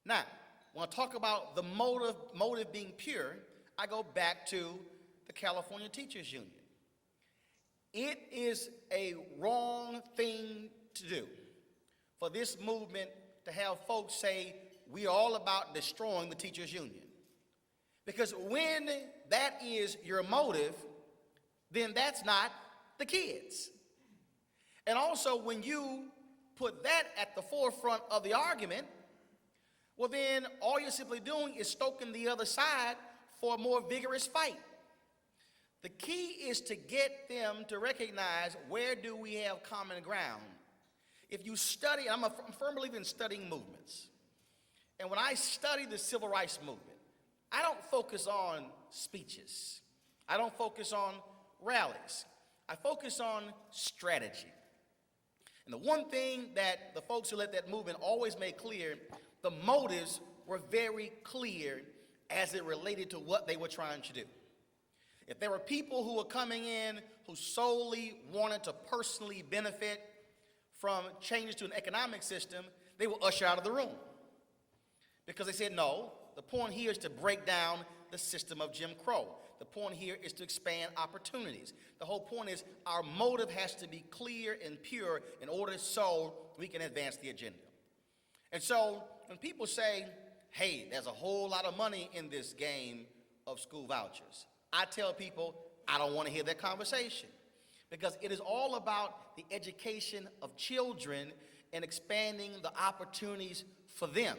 Now, when I talk about the motive being pure, I go back to the California Teachers Union. It is a wrong thing to do for this movement to have folks say, we're all about destroying the teachers union. Because when that is your motive, then that's not the kids. And also when you put that at the forefront of the argument, well then all you're simply doing is stoking the other side for a more vigorous fight. The key is to get them to recognize where do we have common ground. If you study, I'm a firm believer in studying movements. And when I study the civil rights movement, I don't focus on speeches. I don't focus on rallies. I focus on strategy. And the one thing that the folks who led that movement always made clear, the motives were very clear as it related to what they were trying to do. If there were people who were coming in who solely wanted to personally benefit from changes to an economic system, they were ushered out of the room. Because they said, no, the point here is to break down the system of Jim Crow. The point here is to expand opportunities. The whole point is our motive has to be clear and pure in order so we can advance the agenda. And so when people say, hey, there's a whole lot of money in this game of school vouchers, I tell people I don't want to hear that conversation, because it is all about the education of children and expanding the opportunities for them.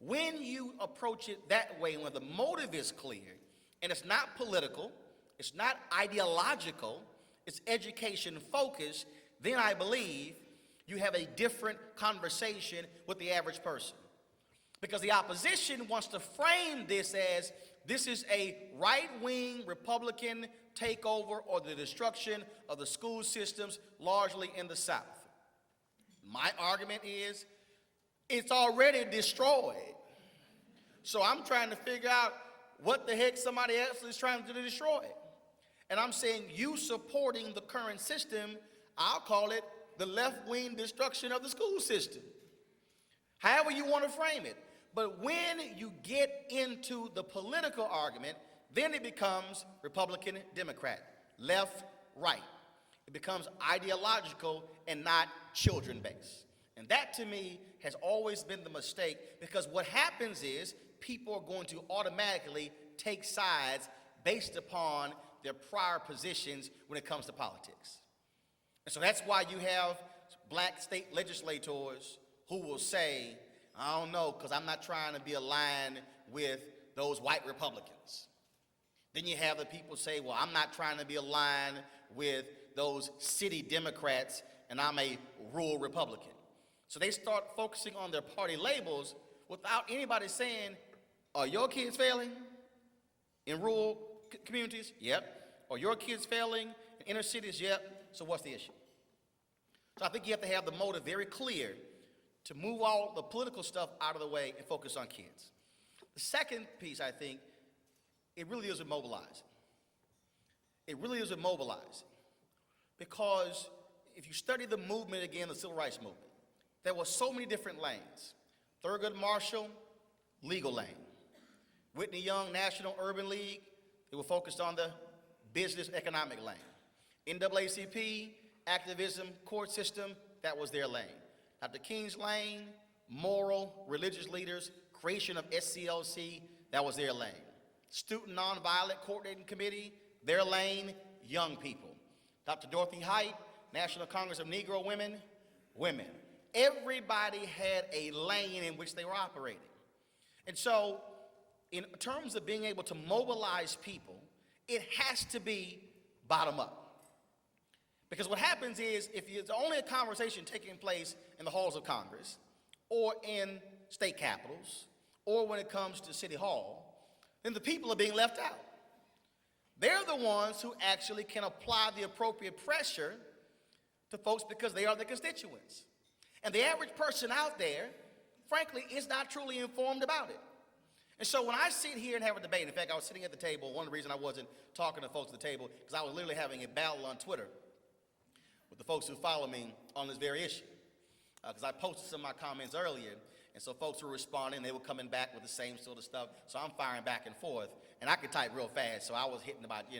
When you approach it that way, when the motive is clear, and it's not political, it's not ideological, it's education focused, then I believe you have a different conversation with the average person. Because the opposition wants to frame this as this is a right-wing Republican takeover or the destruction of the school systems largely in the South. My argument is it's already destroyed. So I'm trying to figure out what the heck somebody else is trying to destroy. And I'm saying you supporting the current system, I'll call it the left-wing destruction of the school system. However you want to frame it. But when you get into the political argument, then it becomes Republican, Democrat, left, right. It becomes ideological and not children-based. And that, to me, has always been the mistake, because what happens is people are going to automatically take sides based upon their prior positions when it comes to politics. And so that's why you have black state legislators who will say, I don't know, because I'm not trying to be aligned with those white Republicans. Then you have the people say, well, I'm not trying to be aligned with those city Democrats, and I'm a rural Republican. So they start focusing on their party labels without anybody saying, are your kids failing in rural communities? Yep. Are your kids failing in inner cities? Yep. So what's the issue? So I think you have to have the motive very clear to move all the political stuff out of the way and focus on kids. The second piece, I think, it really is with mobilizing. It really is with mobilizing. Because if you study the movement, again, the civil rights movement, there were so many different lanes. Thurgood Marshall, legal lane. Whitney Young, National Urban League, they were focused on the business economic lane. NAACP, activism, court system, that was their lane. Dr. King's lane, moral, religious leaders, creation of SCLC, that was their lane. Student Nonviolent Coordinating Committee, their lane, young people. Dr. Dorothy Height, National Congress of Negro Women, women. Everybody had a lane in which they were operating. And so, in terms of being able to mobilize people, it has to be bottom up. Because what happens is, if it's only a conversation taking place in the halls of Congress, or in state capitals, or when it comes to City Hall, then the people are being left out. They're the ones who actually can apply the appropriate pressure to folks because they are the constituents. And the average person out there, frankly, is not truly informed about it. And so when I sit here and have a debate, in fact, I was sitting at the table, one of the reasons I wasn't talking to folks at the table, because I was literally having a battle on Twitter with the folks who follow me on this very issue. Because I posted some of my comments earlier, And so folks were responding. They were coming back with the same sort of stuff. So I'm firing back and forth. And I could type real fast. So I was hitting about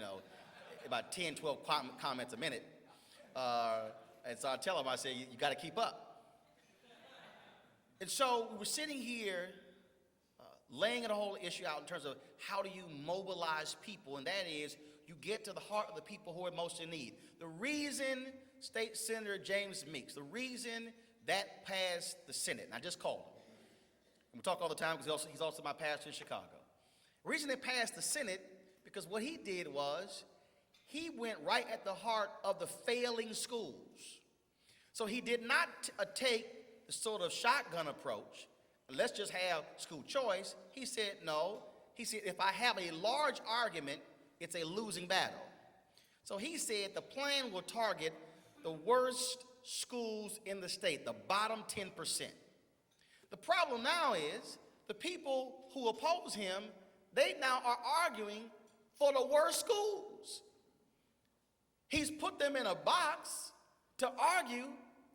10, 12 comments a minute. And so I tell them, I say, you got to keep up. And so we were sitting here laying the whole issue out in terms of how do you mobilize people, and that is you get to the heart of the people who are most in need. The reason State Senator James Meeks, the reason that passed the Senate, and I just called him. And we talk all the time because he's also my pastor in Chicago. The reason it passed the Senate, because what he did was he went right at the heart of the failing schools. So he did not take the sort of shotgun approach, let's just have school choice. He said, no. He said, if I have a large argument, it's a losing battle. So he said the plan will target the worst schools in the state, the bottom 10%. The problem now is the people who oppose him, they now are arguing for the worst schools. He's put them in a box to argue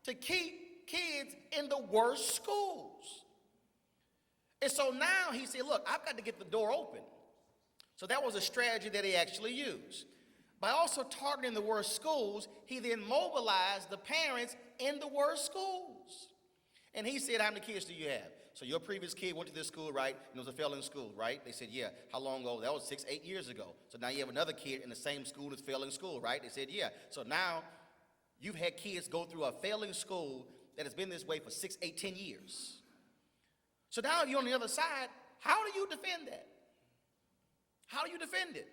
to keep kids in the worst schools. And so now he said, look, I've got to get the door open. So that was a strategy that he actually used. By also targeting the worst schools, he then mobilized the parents in the worst schools. And he said, how many kids do you have? So your previous kid went to this school, right? And it was a failing school, right? They said, yeah. How long ago? That was 6, 8 years ago. So now you have another kid in the same school that's failing school, right? They said, yeah. So now you've had kids go through a failing school that has been this way for 6, 8, 10 years. So now if you're on the other side, how do you defend that? How do you defend it?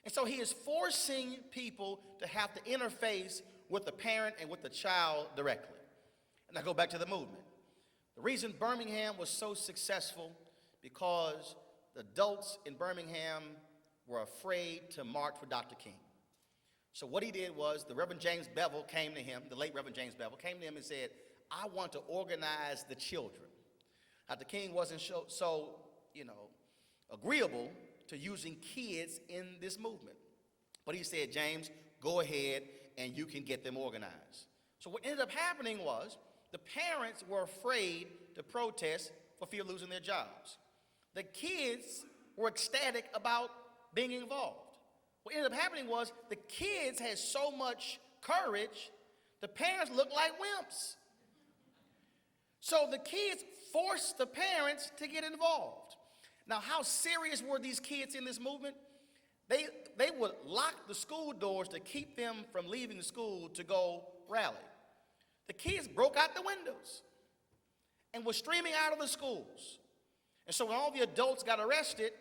And so he is forcing people to have to interface with the parent and with the child directly. And I go back to the movement. The reason Birmingham was so successful because the adults in Birmingham were afraid to march for Dr. King. So what he did was the Reverend James Bevel came to him, the late Reverend James Bevel came to him and said, I want to organize the children. Dr. King wasn't so agreeable to using kids in this movement. But he said, James, go ahead and you can get them organized. So what ended up happening was the parents were afraid to protest for fear of losing their jobs. The kids were ecstatic about being involved. What ended up happening was the kids had so much courage, the parents looked like wimps. So the kids forced the parents to get involved. Now, how serious were these kids in this movement? They would lock the school doors to keep them from leaving the school to go rally. The kids broke out the windows and were streaming out of the schools. And so when all the adults got arrested,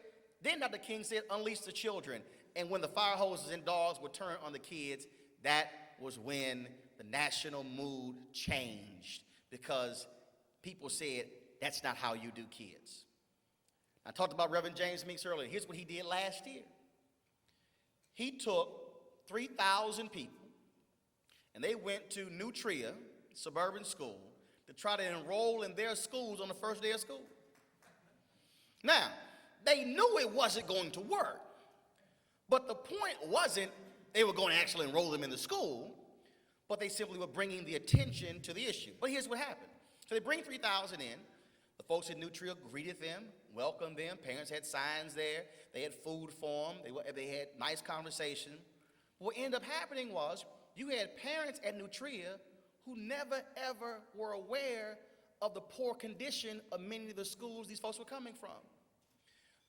then Dr. King said, unleash the children. And when the fire hoses and dogs were turned on the kids, that was when the national mood changed, because people said, that's not how you do kids. I talked about Reverend James Meeks earlier. Here's what he did last year. He took 3,000 people, and they went to Nutria, suburban school, to try to enroll in their schools on the first day of school. Now, they knew it wasn't going to work, but the point wasn't they were going to actually enroll them in the school, but they simply were bringing the attention to the issue. But here's what happened. So they bring 3,000 in. The folks in Nutria greeted them, welcomed them. Parents had signs there. They had food for them. They had nice conversation. What ended up happening was you had parents at Nutria who never, ever were aware of the poor condition of many of the schools these folks were coming from.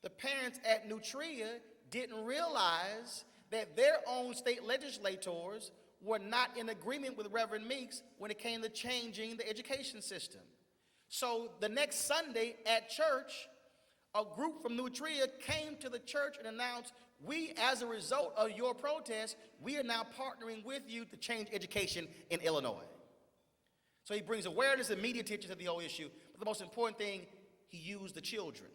The parents at Nutria didn't realize that their own state legislators were not in agreement with Reverend Meeks when it came to changing the education system. So the next Sunday at church, a group from Nutria came to the church and announced, we, as a result of your protest, we are now partnering with you to change education in Illinois. So he brings awareness and media attention to the whole issue. But the most important thing, he used the children.